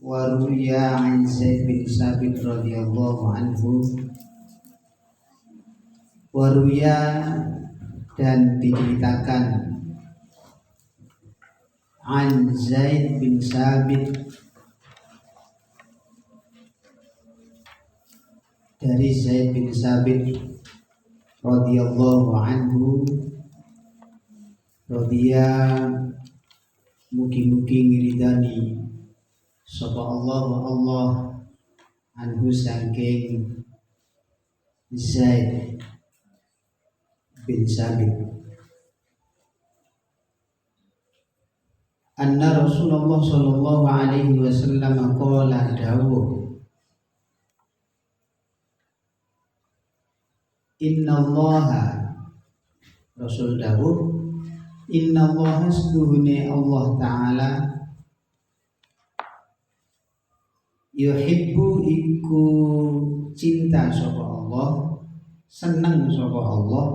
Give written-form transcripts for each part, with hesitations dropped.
Waruya an Zaid bin Sabit radhiyallahu anhu. Waruya dan diceritakan an Zaid bin Sabit dari Zaid bin Sabit radhiyallahu anhu. Radhiya mugi-mugi ngiridani sapa Allah anhu saking Zaid bin Sabit anna Rasulullah sallallahu alaihi wasallam qala dawuh innallaha Rasul dawuh innallaha seduhune Allah taala yuhibbu iku cinta sapa Allah, seneng sapa Allah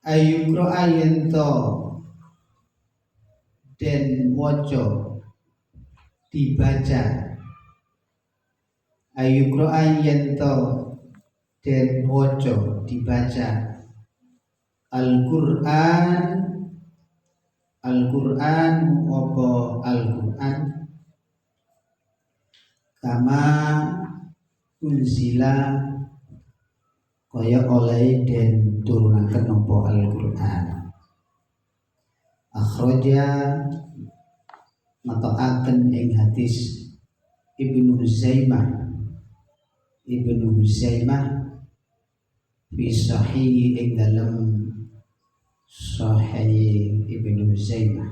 ayukro ayento den waca dibaca ayukro ayento den waca dibaca Al-Qur'an apa Al-Qur'an kama unzila kaya oleh den turunaken apa Al-Qur'an akhraja mata'aken ing hadis Ibnu Huzaimah fi sahih ing dalam Sahih Ibnu Huzaimah.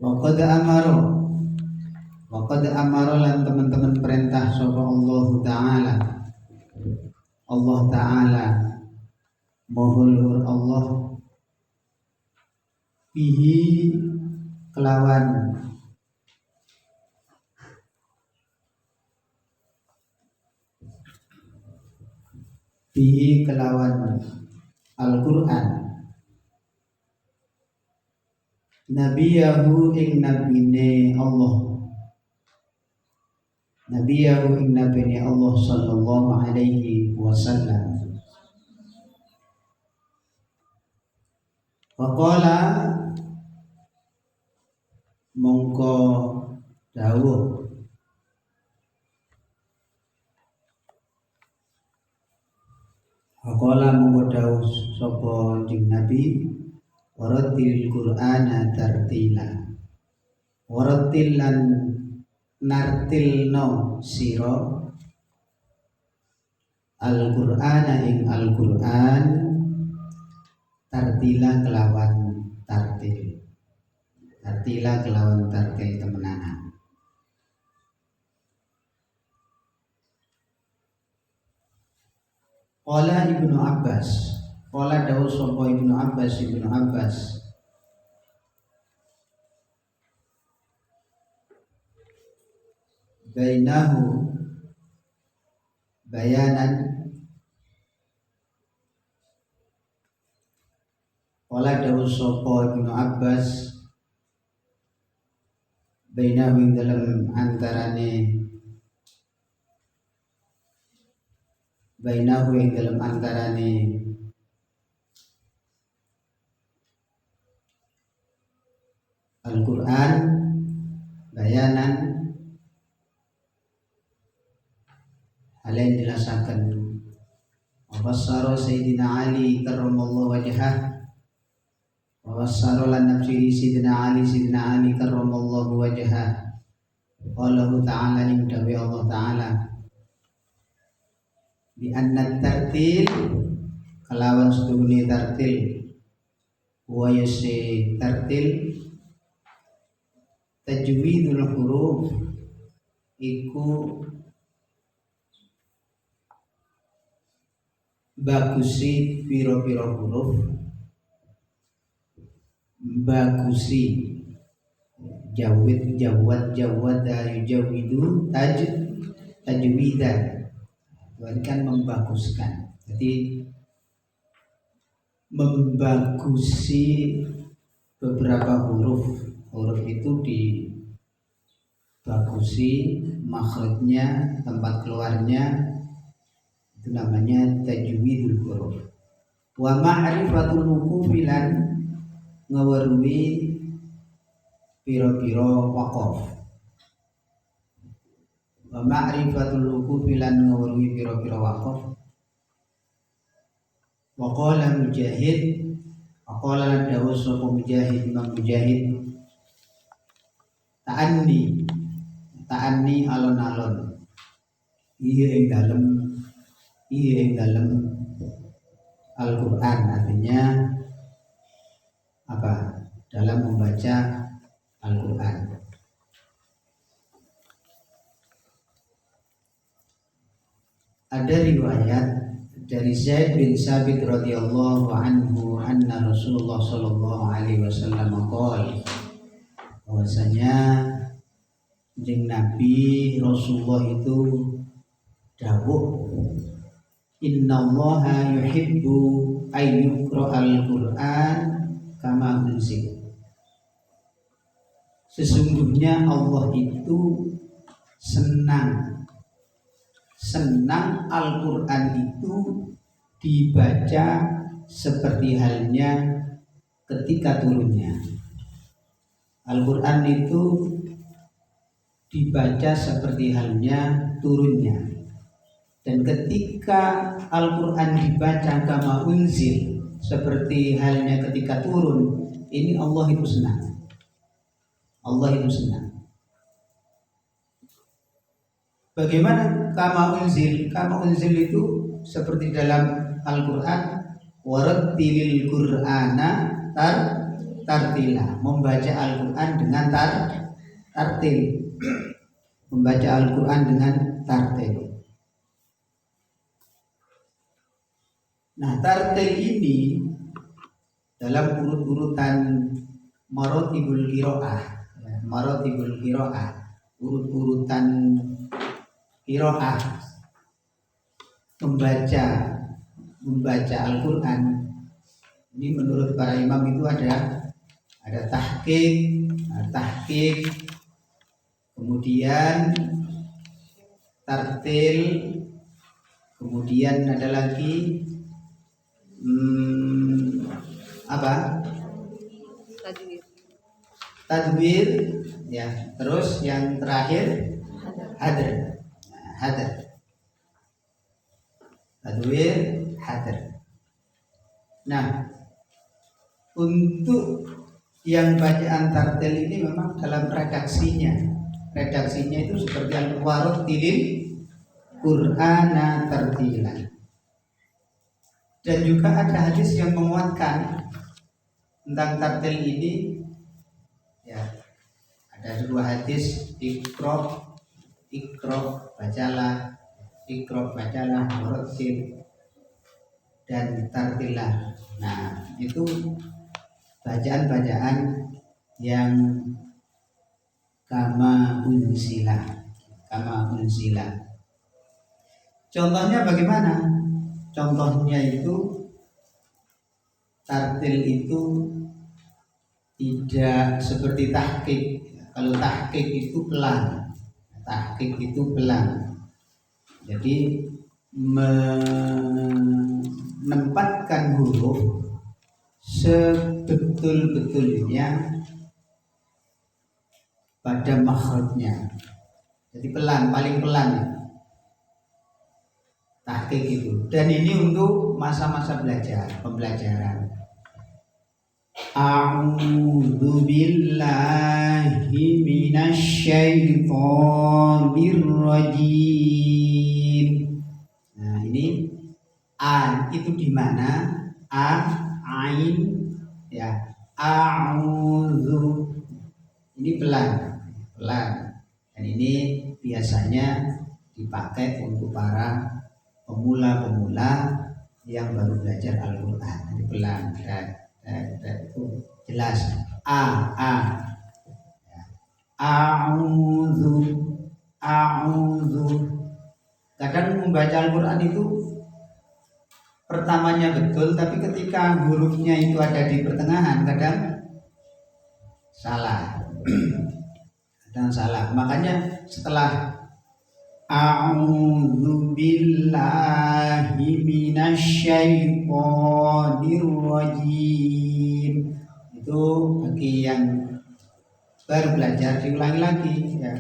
Waqad amaro lan teman-teman perintah sapa Allah Ta'ala mohon Allah bihi kelawan Al-Qur'an nabiyahu ing nabine Allah sallallahu alaihi wasallam waqala mongko dawuh Waqala mengkodau sapa jing Nabi waratil Qur'ana tartila waratil lan nartilno sira Al-Qur'ana ing Al-Qur'an tartila kelawan tartil temenanan. Qala Ibnu Abbas, qala dawuh sapa Ibnu Abbas bainahu bayanan qala dawuh sapa Ibnu Abbas bainahu ing dalam antarane Al-Qur'an bayanan halain dilasakan wabassara Sayyidina Ali karramallahu wajhah wabassara lan nafsi Sayyidina Ali karramallahu wajhah Wallahu ta'ala ni dawi Allah ta'ala bi anna tartil kalawan sedune tartil wa yasi tartil tajwidul huruf iku bagusi piro-piro huruf bagusi jawad jawada yujawidu tajwidan Tuhan kan membaguskan. Jadi membagusi beberapa huruf. Huruf itu dibagusi makhrajnya, tempat keluarnya, itu namanya tajwidul huruf. Wa ma'rifatul wuqufi lan ngaweruhi pira-pira waqaf. Wa ma'rifatul wuqufi lan ngaweruhi pira-pira waqaf. Wa qala Mujahid, qala lan dawuh sapa Mujahid, Imam Mujahid, ta'anni alon-alon ing dalem Al-Qur'an, artinya apa? Dalam membaca Al-Qur'an. Ada riwayat dari Zaid bin Sabit radhiyallahu anhu anna Rasulullah sallallahu alaihi wasallam qala, bahwasanya jeung Nabi Rasulullah itu dawuh, innallaha yuhibbu ayyuqra'al Qur'an kama unzil. Sesungguhnya Allah itu senang Al-Qur'an itu dibaca seperti halnya ketika turunnya. Al-Qur'an itu dibaca seperti halnya turunnya. Dan ketika Al-Qur'an dibaca kama unzil, seperti halnya ketika turun, ini Allah itu senang. Allah itu senang. Bagaimana kama unzil? Kama unzil itu seperti dalam Al-Qur'an, warattilil Qur'ana tartila, membaca Al-Qur'an dengan tartil. Membaca Al-Qur'an dengan tartil. Nah, tartil ini dalam urut-urutan marotibul qiraah, urut-urutan qiraah membaca Al-Qur'an ini menurut para imam itu ada tahqiq, kemudian tartil, kemudian ada lagi tadwir, ya, terus yang terakhir hadr. Tadwir, hadr. Nah, untuk yang bacaan tartil ini memang dalam redaksinya itu seperti al-warattilil Qur'ana tartilan. Dan juga ada hadis yang menguatkan tentang tartil ini, ya. Ada dua hadis, ikra bacalah, warattil, dan tartilah. Nah, itu bacaan-bacaan yang kama unzila. Contohnya bagaimana? Contohnya itu tartil itu tidak seperti tahqiq. Kalau tahqiq itu pelan. Jadi menempatkan huruf sebetul-betulnya pada makhrajnya. Jadi pelan, paling pelan. Tahqiq itu. Dan ini untuk masa-masa pembelajaran. A'udzu billahi minasyaitonir rajim. Nah, ini a itu di mana? Ain, ya. A'udzu. Ini pelan. Dan ini biasanya dipakai untuk para pemula yang baru belajar Al-Qur'an. Jadi pelan dan itu jelas. A'udzu. Kadang membaca Al-Quran itu pertamanya betul, tapi ketika hurufnya itu ada di pertengahan kadang salah. Kadang salah. Makanya setelah A'udzu billahi minasyaitonir rajim, itu bagi yang baru belajar diulangi lagi ya.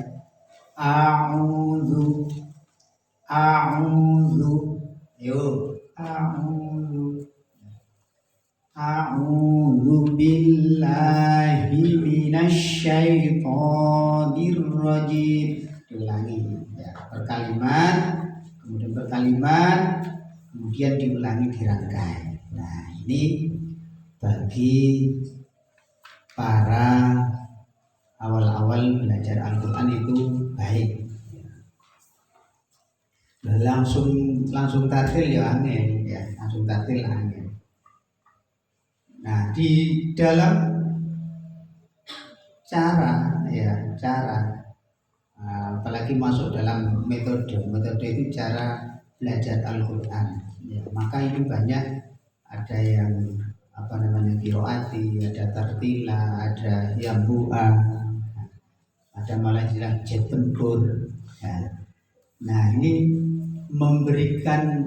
A'udzu Yuk, a'udzu billahi minasyaitonir rajim. Diulangi ya, berkalimat, kemudian berkalimat, kemudian diulangi dirangkai. Nah, ini bagi para awal-awal belajar Al-Quran itu baik. Langsung tartil ya angin ya, langsung tartil angin. Nah, di dalam cara apalagi masuk dalam metode itu cara belajar Al-Quran ya, maka itu banyak, ada yang qiraati, ada tartila, ada yambu'a, ada malah istilah jet tempur ya. Nah, ini memberikan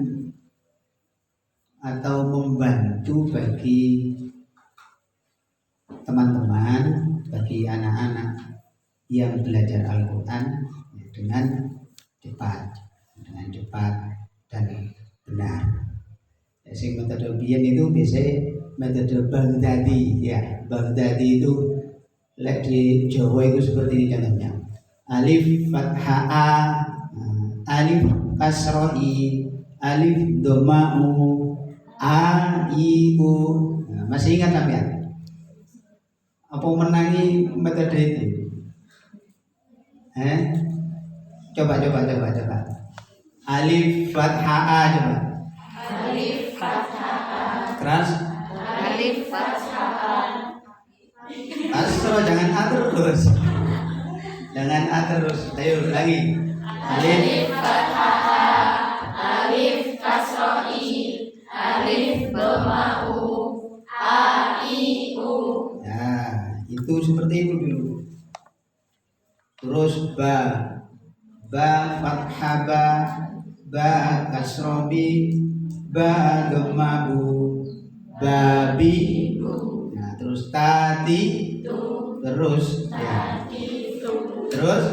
atau membantu bagi teman-teman, bagi anak-anak yang belajar Al-Quran ya, dengan cepat dan benar. Sing metode biyen itu biasanya metode Baghdadi ya. Baghdadi itu lek di Jawa itu seperti ini contohnya. Alif fathah a, alif kasroh i, alif dhamma u, a i u. Nah, masih ingat sampean? Apa menangi metode itu? Coba. Alif fathah a, coba. Alif fathah a. Keras. Alif fathah a. Asro, jangan a terus. Jangan a terus. Ayo lagi. Alif fathah a. Alif kasroh i. Alif dhamma u. A i u. Nah, itu seperti itu dulu. Terus ba fathah ba kasroh bi, ba dhamma bu, babi. Nah, terus tadi, terus ya, terus.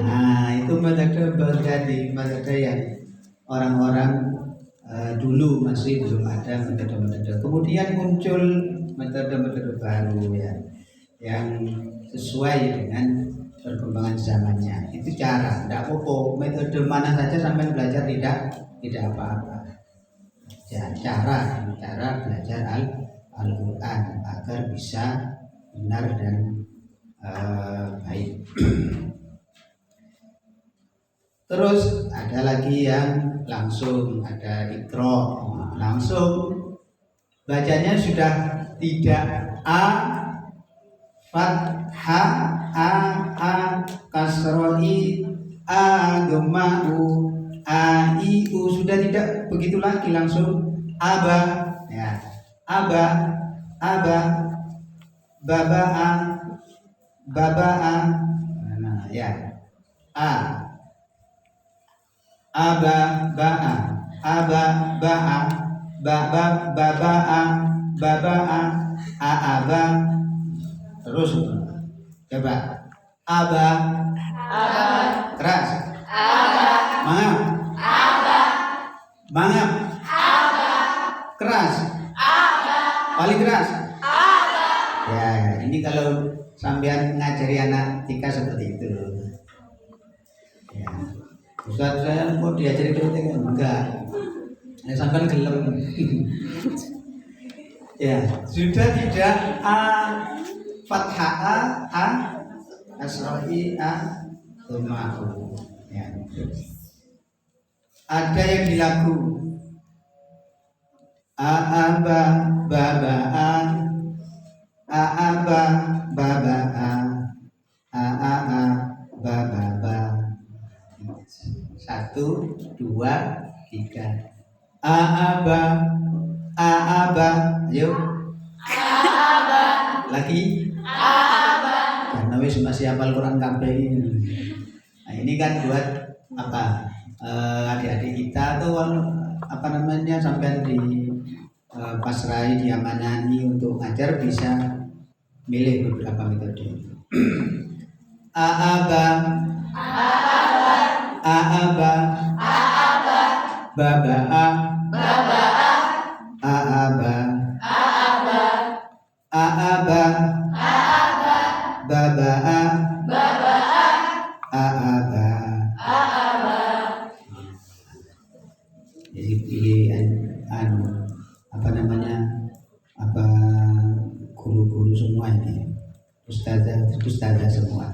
Nah, itu metode Baghdadi, metode yang orang-orang dulu masih belum ada metode-metode. Kemudian muncul metode-metode baru ya, yang sesuai dengan perkembangan zamannya. Itu cara, tidak apa-apa, metode mana saja sampai belajar tidak apa-apa. Ya, cara belajar Al-Quran agar bisa benar dan baik. Terus ada lagi yang langsung, ada Iqra. Langsung bacanya sudah tidak a fathah a kasroh i, a dhamma u, a i u, sudah tidak begitu lagi, langsung aba ya, aba baba a, nah ya, a aba ba'a, aba ba'a, baba a aba. Terus coba aba keras, mangap keras, paling keras ya. Ini kalau sampean ngajari anak TK seperti itu ya. Ustaz, saya mau diajari penting enggak? Ya, sampai gelem. Ya, sudah tidak a fathah a kasroh i, a dhamma u. Ya. Ada yang dilaku a aba baba a aba baba a baba ba. 1, 2, 3. Aaba, aaba, ayo. Aaba, Lagi. aaba, Karena wis masih hafal Quran kabeh ini. Nah, ini kan buat apa? Adik-adik kita tuh apa namanya sampai di pasrai diamanani untuk ngajar bisa milih beberapa metode. Aaba, aaba, aaba, aaba, babaa, babaa, aaba, aaba, aaba, aaba, babaa, babaa, aaba. aaba. Jadi pilihan apa namanya apa guru-guru semua ini ustazah semua.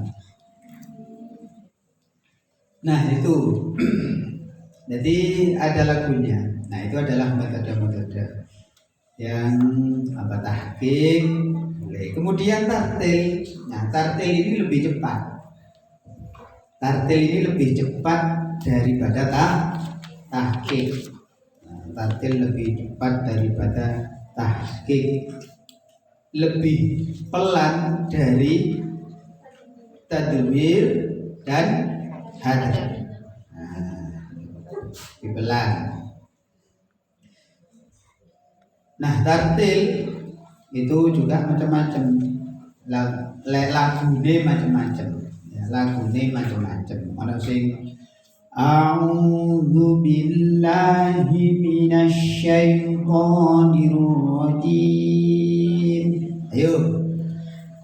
Nah itu jadi ada lagunya. Nah itu adalah metode-metode yang apa tahqiq boleh. Kemudian tartil. Nah tartil ini lebih cepat. Tartil ini lebih cepat daripada tahqiq. Tartil lebih cepat daripada tahqiq, lebih pelan dari tadwir dan hadar. Lebih pelan. Nah tartil itu juga macam-macam, lagune macam-macam, ya, lagune macam-macam. Ono sing A'udzu billahi minasy syaithanir rajim. Ayo.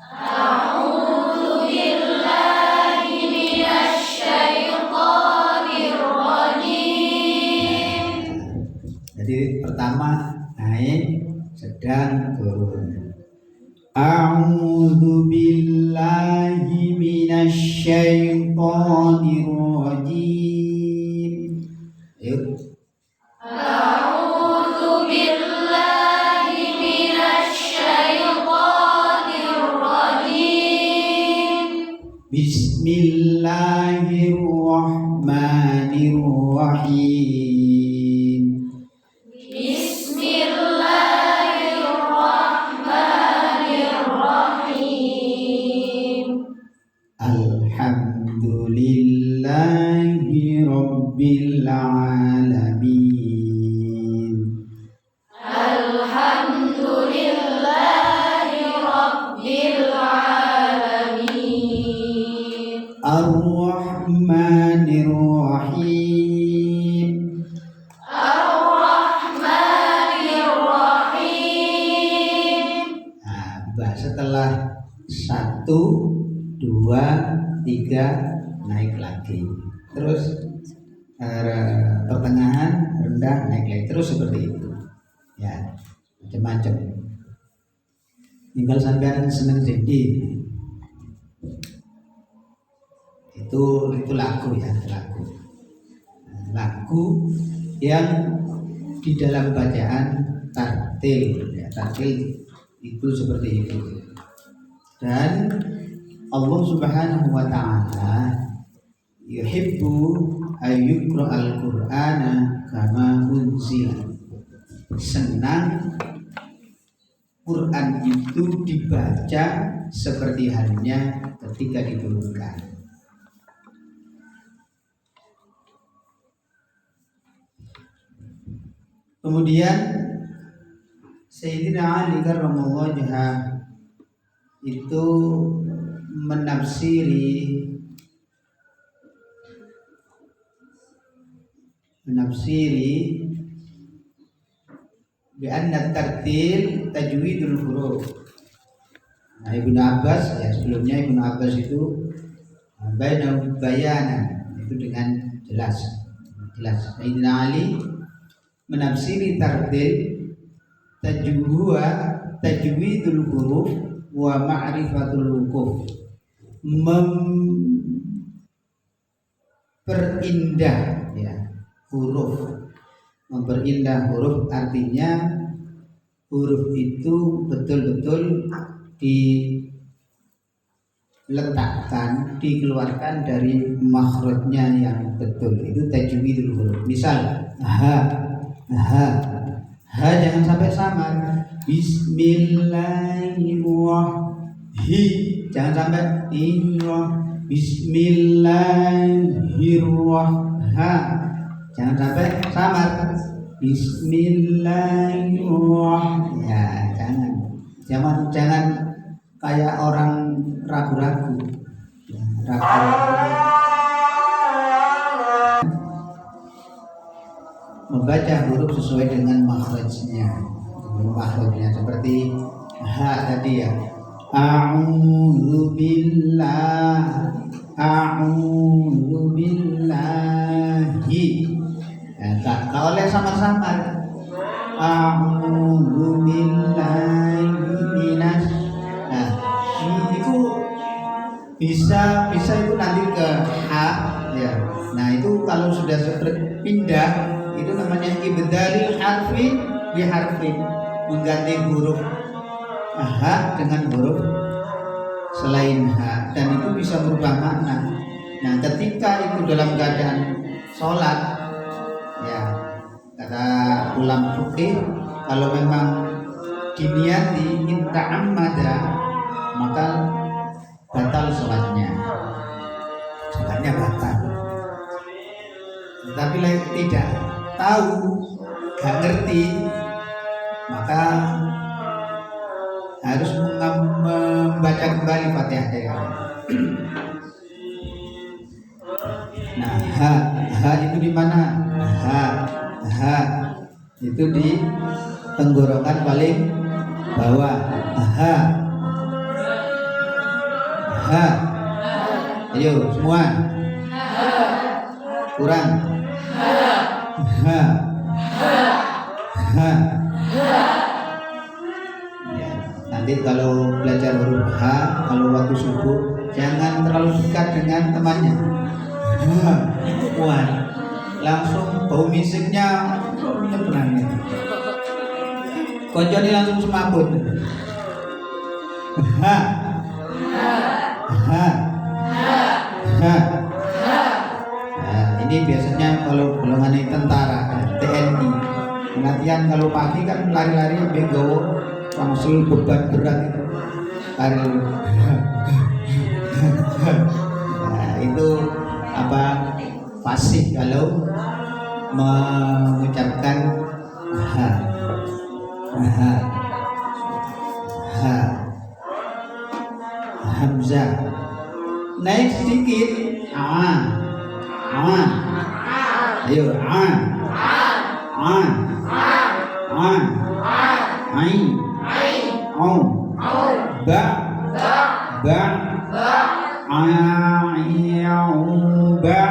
A'udzu billahi minasy syaithanir rajim. Jadi pertama naik, sedang, turun. A'udzu billahi minasy syaithanir rajim. Ayo. A'udzu billahi minasy syaithanir rajim. Bismillahirrahmanirrahim. Bismillahirrahmanirrahim. Alhamdulillahi Rabbil Alamin. Alhamdulillahi Rabbil Alamin. Ar-Rahmanir Rahim. Ar-Rahmanir Rahim. Nah, setelah 1, 2, 3 naik lagi. Terus pertengahan rendah naik lagi. Terus seperti itu. Ya, macam-macam. Tinggal sampean seneng jadi. Itu lagu ya, lagu. Lagu yang di dalam bacaan tartil ya, tartil itu seperti itu. Dan Allah Subhanahu wa taala yuhibbu ayyuqra al-Qur'ana kama unzila. Senang Quran itu dibaca seperti halnya ketika diturunkan. Kemudian Sayyidina Ali karramallahu wajhah itu menafsiri bi anna tartil tajwidul huruf. Nah, Ibnu Abbas ya, sebelumnya Ibnu Abbas itu bayanan itu dengan jelas. Sayyidina Ali menafsiri tartil tajwidul huruf wa ma'rifatul wuquf, memperindah ya memperindah huruf, artinya huruf itu betul-betul letakkan, dikeluarkan dari makhrajnya yang betul. Itu tajwidul huruf. Misal ha, jangan sampai samar. Bismillahirrahmanirrahim, jangan sampai Bismillahirrahmanirrahim, jangan sampai samar. Bismillahirrahmanirrahim, ya jangan kayak orang ragu-ragu. Membaca huruf sesuai dengan makhrajnya. Seperti ha tadi ya. A'udzu billahi. Tak oleh samar-samar. A'udzu billahi minas. Nah, itu bisa itu nanti ke ha ya. Nah, itu kalau sudah pindah itu namanya ibdalil harfi bi harfin, mengganti huruf ha dengan huruf selain ha, dan itu bisa berubah makna. Nah, ketika itu dalam keadaan sholat ya, kata ulama fikih, kalau memang diniati inta'ammada maka batal sholatnya batal. Tapi tidak tahu, gak ngerti, maka harus membaca kembali Fatihah dari awal. Nah, ha itu di mana? Ha itu di tenggorokan paling bawah. Ha. Ayo semua. Kurang. Ha. Ya, nanti kalau belajar huruf ha, kalau waktu subuh jangan terlalu dekat dengan temannya. Wah, langsung bau misiknya nyebrang. Konconi langsung semaput. Ha. Nah, ini biasanya kalau golongan tentara, TNI, latihan kalau pagi kan lari-lari begowo, langsung beban berat itu. Nah, itu apa fasih kalau mengucapkan ha. Hamzah naik sedikit. Ayo ain au ba ayau ba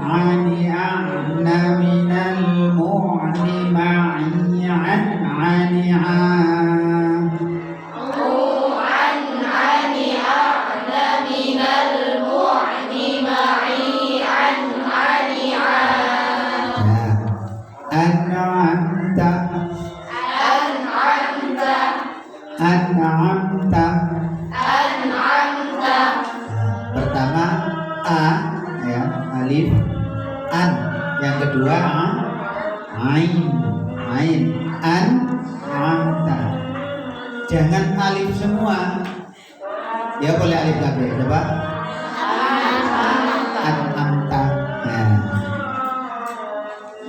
ani a'na minal mu'ni ma'i'an an'amta. Pertama a ya, alif, an. Yang kedua ain, an'amta. Jangan alif semua. Ya boleh alif kabeh, coba. An'amta. Nah.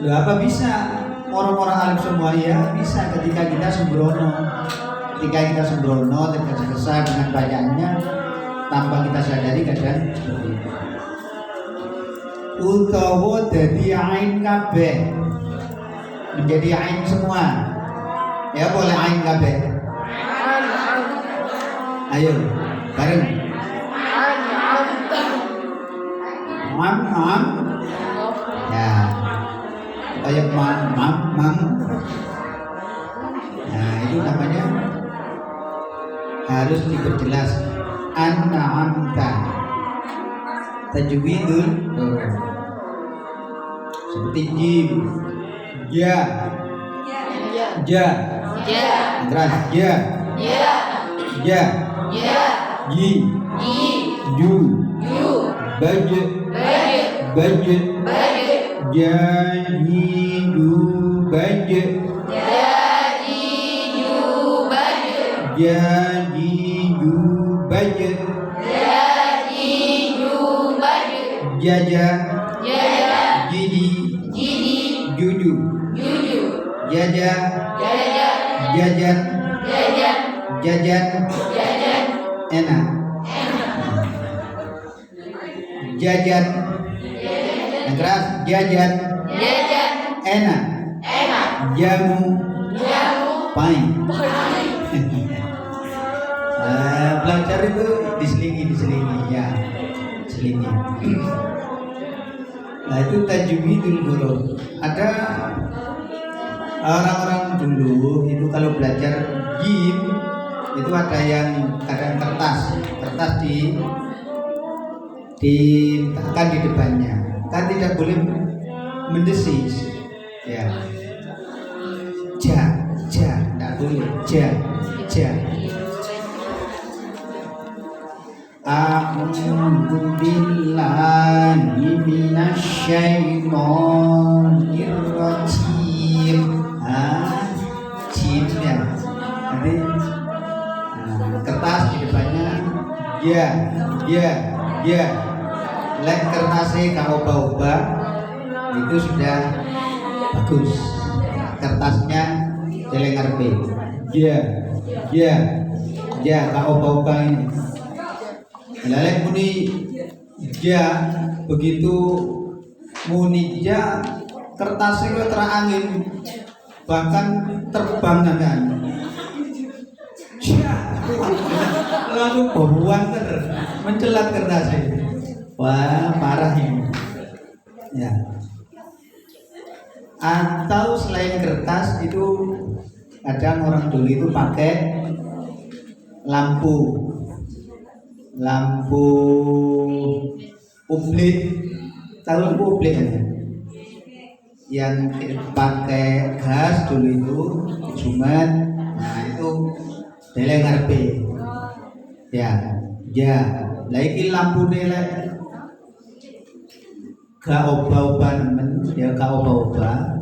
Loh, apa bisa moro-moro alif semua? Ya bisa ketika kita sembrono. Ketika kita sembrono, tergesa-gesa dengan bacaannya tanpa kita sadari kadang seperti itu. Utawa dadi ain kabeh, menjadi ain semua. Ya boleh ain kabeh. Ayo bareng. Mam. Ya. Kayak mam. Nah, itu namanya harus diperjelas. An'amta tajwidul huruf. Seperti jim, ja, Keras. Ya. Ya. Yi. Ju. Baje. Baje. Ja. Yi. Ju. Baje. Ja. Yi. Ju. Baje. Jaja. Jidi. Juju. Jaja. Jajan. Jajan. Enak. Jajan. Yang keras. Jajan. Enak. Jamu. Pahit. Belajar itu diselingi ya, selingi. Nah itu tajwidul huruf. Ada orang-orang dulu itu kalau belajar jim itu ada yang kadang kertas diletakkan di depannya, kan tidak boleh mendesis ya. Tidak boleh ja. A'udzu billahi minasyaitonir rajim. Jim ya. Nanti kertas di depannya ya. Lek kertasnya kalau ubah itu sudah bagus. Kertasnya jeleng ngarepe. Ya kalau ubah ini. Lalek muni ja begitu muni ja kertasnya terangin bahkan terbang kan lalu buruan mencelat kertasnya. Wah parah ini ya. Atau selain kertas itu kadang orang dulu itu pakai lampu publik. Tahu lampu publik kan? Yang pakai gas dulu itu cuman, nah itu deleng ngarepe ya. Lagi lampu deleng gak obah-obah nemen ya, gak obah-obah.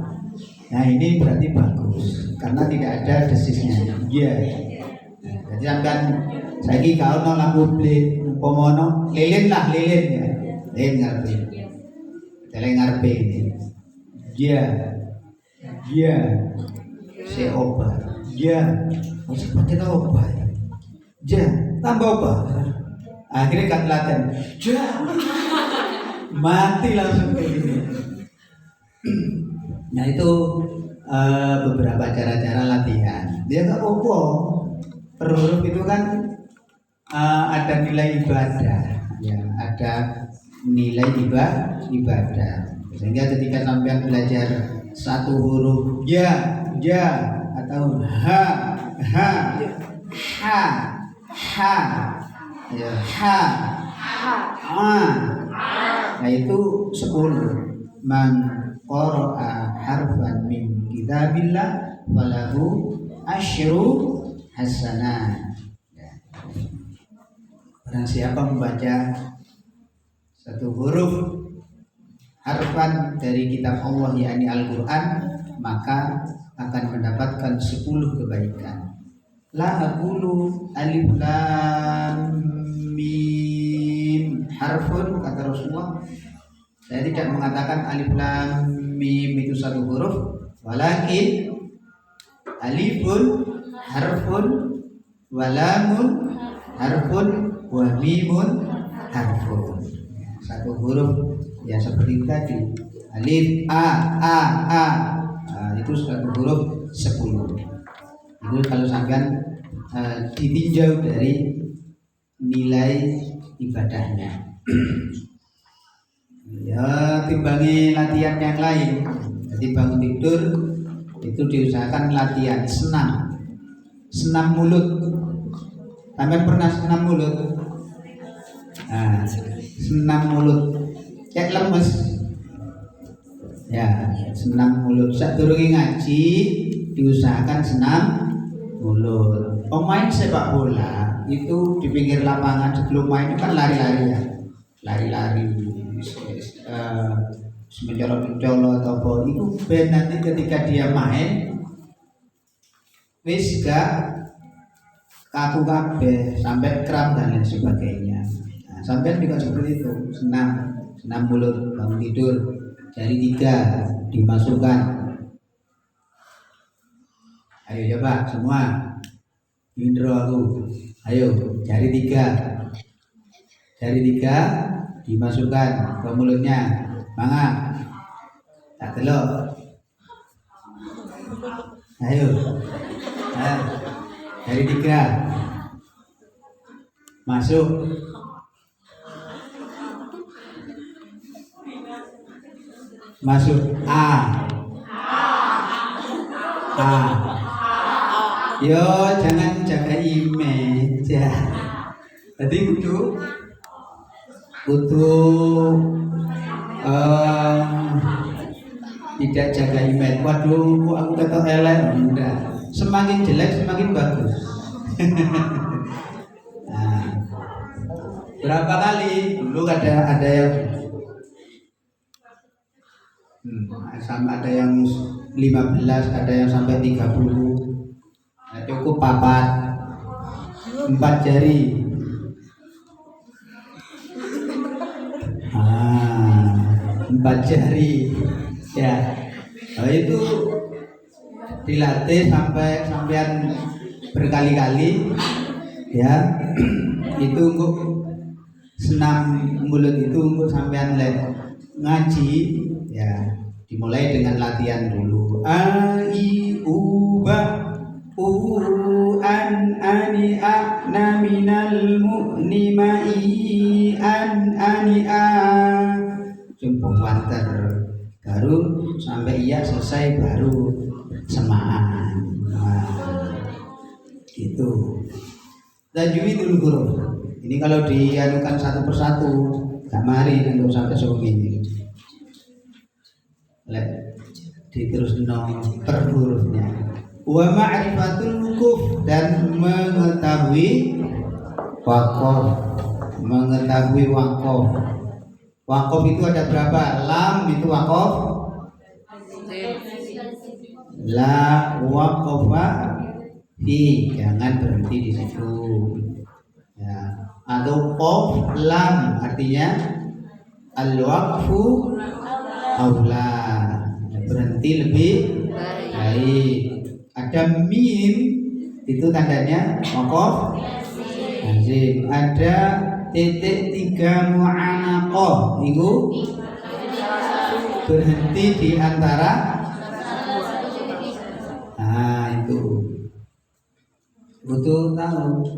Nah ini berarti bagus karena tidak ada desisnya ya. Jadi sampean saiki gak ono lampu blik umpama lilin ya. Lilin ngarepe. Deleng ngarepe ini. Ya. Se obah. Ya. Seperti obah. Ja, tambah obah. Akhirnya gak telaten. Ja. Mati langsung kayak gini. Nah itu beberapa cara-cara latihan. Dia nggak apa-apa. Per huruf itu kan ada nilai ibadah, ya, ada nilai ibadah. Sehingga ketika sampean belajar satu huruf ya atau ha, ya, nah itu 10. Man qara'a harfan min kitabillah falahu asyru hasanah. Barang siapa membaca satu huruf harfan dari kitab Allah yakni Al-Quran, maka akan mendapatkan 10 kebaikan. La aqulu alif lam mim harfun, kata Rasulullah. Saya tidak mengatakan alif lam mim itu satu huruf, walakin alifun harfun walamun harfun wa mimun harfun. Satu huruf ya seperti tadi alif a. Nah, itu satu huruf 10. Itu kalau sampean ditinjau dari nilai ibadahnya. Ya timbangi latihan yang lain. Jadi bangun tidur itu diusahakan latihan senam mulut. Sampean pernah senam mulut? Nah, senam mulut kayak lemes ya, senam mulut. Sadurunge ngaji diusahakan senam mulut. Pemain sepak bola itu di pinggir lapangan sebelum main itu kan lari-lari ya, lari-lari, mencolot-mencolot apa itu ben nanti ketika dia main wis gak kaku kabeh sampai kram dan lain sebagainya. Nah, sampai juga seperti itu, senam mulut, bangun tidur, jari 3 dimasukkan. Ayo coba semua, Indro aku, ayo jari 3 dimasukkan ke mulutnya, mangga, tak telok, ayo, jari 3 masuk. Masuk A. Yo jangan jaga image ya. Tadi kudu tidak jaga image. Waduh, kok aku kata elek. Enggak. Semakin jelek semakin bagus. Nah, berapa kali dulu ada yang sama, ada yang 15, ada yang sampai 30. Nah, cukup 4 jari. 4 jari ya. Nah, itu dilatih sampean berkali-kali ya. Itu untuk senam mulut itu untuk sampean ngaji ya, dimulai dengan latihan dulu. A I U ba u an ani a na minal mu'ni ma i an ani a cumpung wanter, baru sampai iya selesai baru semaan. Nah, gitu. Tajwidul huruf ini kalau dianukan satu persatu gak mari untuk sampai segini. Diterus per hurufnya. Wa ma'rifatul wukuf, dan mengetahui waqaf. Mengetahui waqaf. Waqaf itu ada berapa? Lam itu waqaf. La waqafa fi, jangan berhenti di situ. Ya. Atau qaf lam artinya al-waqfu aula, berhenti lebih baik. Ada mim itu tandanya waqaf lazim. Ada titik 3 mu'anaqah itu berhenti di antara. Nah itu butuh tahu.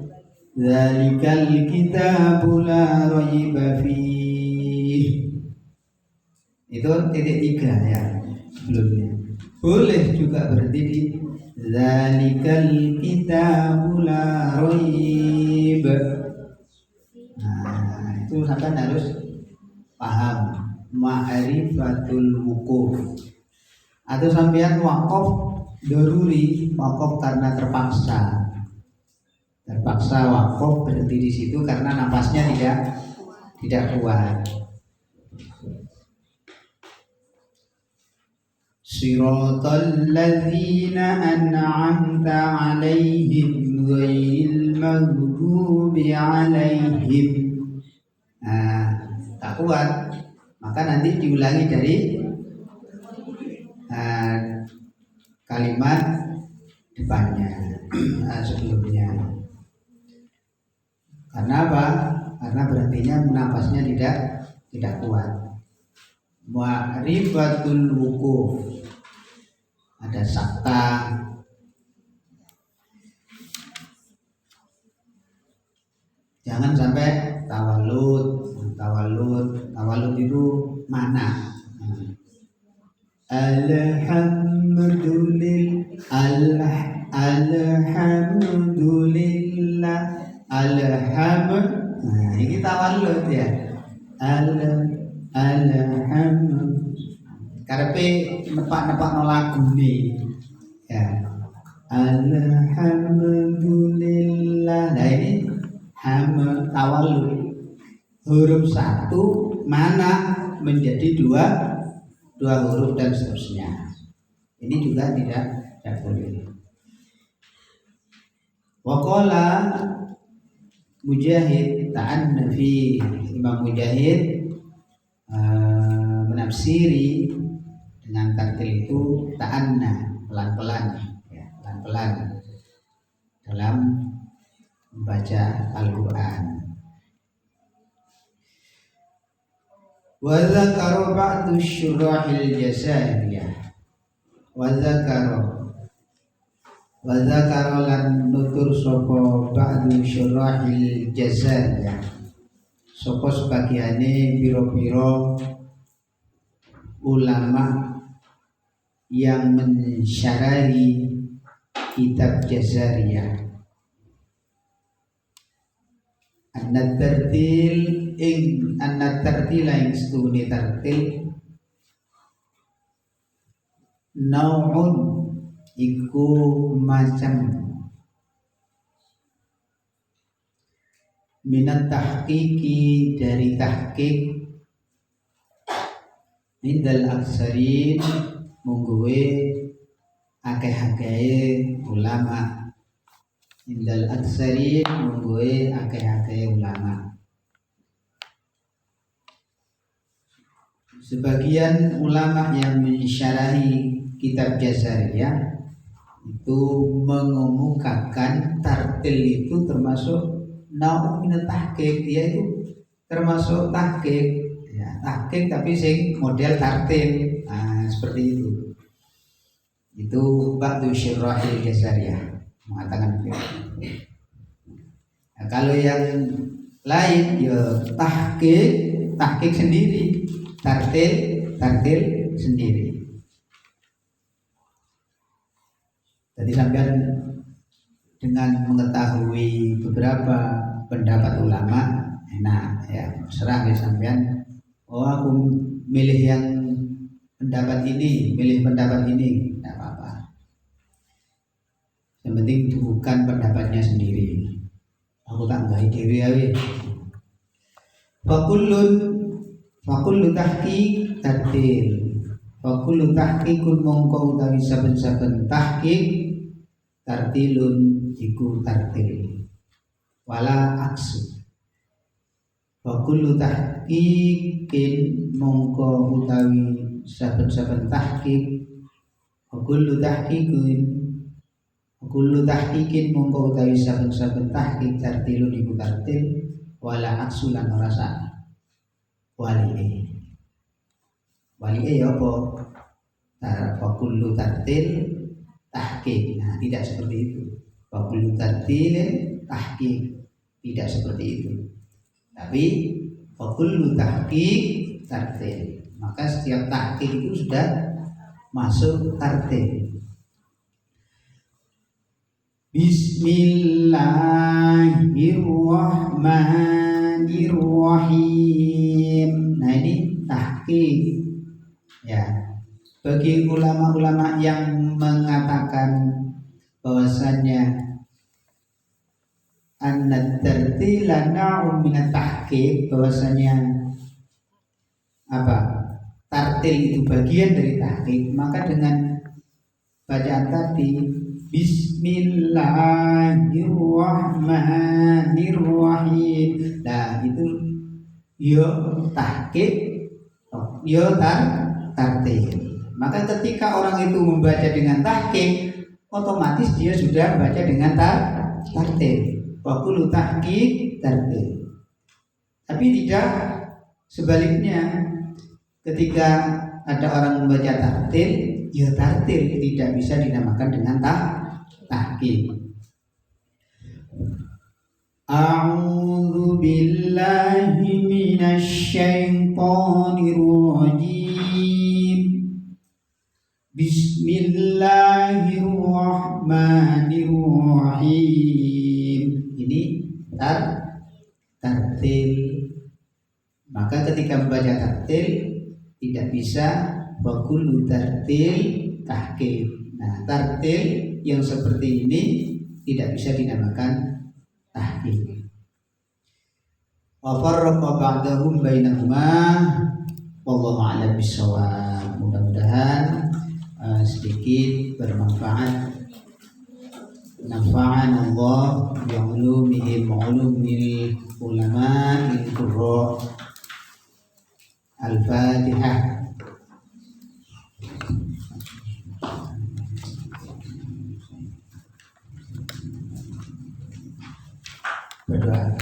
Zalikal kitabu la raiba fihi, itu titik 3 ya sebelumnya. Boleh juga berhenti di zalikal kitabu la raib. Nah itu sampai harus paham ma'rifatul wukuf. Atau sampean waqaf daruri, waqaf karena terpaksa waqaf berhenti di situ karena napasnya tidak kuat. Siratal ladzina an'amta 'alaihim ghairil maghdubi 'alaihim. Nah, tak kuat, maka nanti diulangi dari kalimat depannya sebelumnya. Karena apa? Karena berhentinya napasnya tidak kuat. Ma'rifatul wukuf, ada sakta, jangan sampai tawalud itu mana? Alhamdulillah. Nah, ini tawalud ya. Alhamdulillah. Karepe nepak-nepak no lagu nih ya. Alhamdulillah. Nah ini tawalud. Huruf satu mana menjadi dua huruf dan seterusnya. Ini juga tidak boleh. Waqala Mujahid ta'anna fi, Imam Mujahid menafsiri dengan tartil itu ta'anna, pelan-pelan ya, pelan-pelan dalam membaca Al-Qur'an. Wa dzakara ba'du syurahil Jazariyah. Wa dzakara lan nutur sapa ba'du syurahil Jazariyah. Sapa sebagiane pira-pira ulama yang mensyarahi kitab Jazariyah. An-tartil ing stune tartil nau'un iku macam minat tahqiqi dari tahqiq indal aksarin mungguwe akeh-akehe ulama. Indal aksarin mungguwe akeh-akehe ulama. Sebagian ulama yang mensyarahi kitab Jazariyah itu mengemukakan tartil itu termasuk nau'un minat tahqiq, yaitu termasuk tahqiq ya, tahqiq tapi sing model tartil. Nah, seperti itu ba'du syurahil Jazariyah mengatakan begitu. Nah, kalau yang lain ya tahqiq sendiri, tartil sendiri. Jadi sampai dengan mengetahui beberapa pendapat ulama, enak ya, serah ya sampean. Oh aku milih yang pendapat ini, tidak apa-apa. Yang penting bukan pendapatnya sendiri. Aku tak nggak dewi awe. Fakullu tahqiq tartil. Fakullu tahqiqun mongko utawi saben-saben tahqiq tartilun iku tartil. Wala aksu. Fakullu tahqiqin mongko utawi saben-saben tahqiq. Fakullu tahqiqin mongko utawi saben-saben tahqiq tartilun iku tartil. Wala aksu lan ora sak wali ya apa? Fakullu tartil tahqiq. Nah, tidak seperti itu. Fakullu tartilin tahqiq, tidak seperti itu. Tapi fakullu tahqiq tartil. Maka setiap tahqiq itu sudah masuk tartil. Bismillahirrahmanirrahim. Nah, ini tahqiq ya. Bagi ulama-ulama yang mengatakan bahwasanya an-tartila na'um minat tahqiq, bahwasanya apa? Tartil itu bagian dari tahqiq, maka dengan bacaan tadi Bismillahirrahmanirrahim. Nah, itu yo tahqiq, yo tartil. Maka ketika orang itu membaca dengan tahqiq, otomatis dia sudah membaca dengan tartil. Wa kullu tahqiq tartil. Tapi tidak sebaliknya. Ketika ada orang membaca tartil, ya tartil, tidak bisa dinamakan dengan tahqiq. A'udzu billahi minasy syaithanir rajim. Bismillahirrahmanirrahim. Ini tartil. Maka ketika membaca tartil tidak bisa wa kullu tartil tahqiq. Nah, tartil yang seperti ini tidak bisa dinamakan tahqiq. Wa farraqa ba'dahum bainahuma wallahu a'lam bissawab. Mudah-mudahan sedikit bermanfaat. Nafa'ana Allah bi'ulumihim wa ulumil ulama'il qurra. Al-Fatihah. Berdoa.